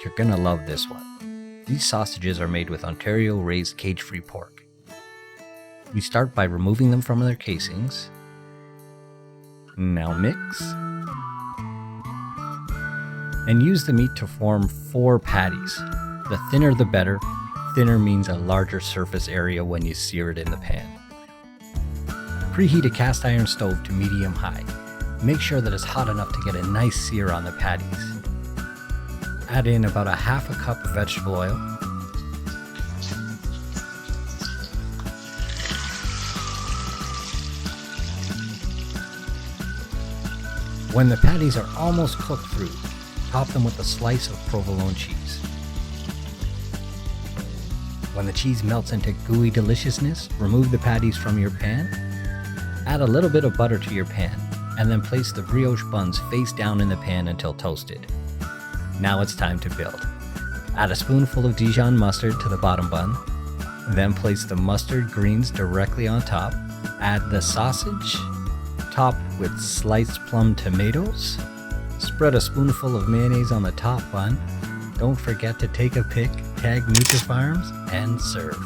You're gonna love this one. These sausages are made with Ontario-raised cage-free pork. We start by removing them from their casings. Now mix. And use the meat to form 4 patties. The thinner the better. Thinner means a larger surface area when you sear it in the pan. Preheat a cast iron stove to medium-high. Make sure that it's hot enough to get a nice sear on the patties. Add in about a half a cup of vegetable oil. When the patties are almost cooked through, top them with a slice of provolone cheese. When the cheese melts into gooey deliciousness, remove the patties from your pan. Add a little bit of butter to your pan, and then place the brioche buns face down in the pan until toasted. Now it's time to build. Add a spoonful of Dijon mustard to the bottom bun, then place the mustard greens directly on top. Add the sausage, top with sliced plum tomatoes. Spread a spoonful of mayonnaise on the top bun. Don't forget to take a pic, tag Nutrafarms, and serve.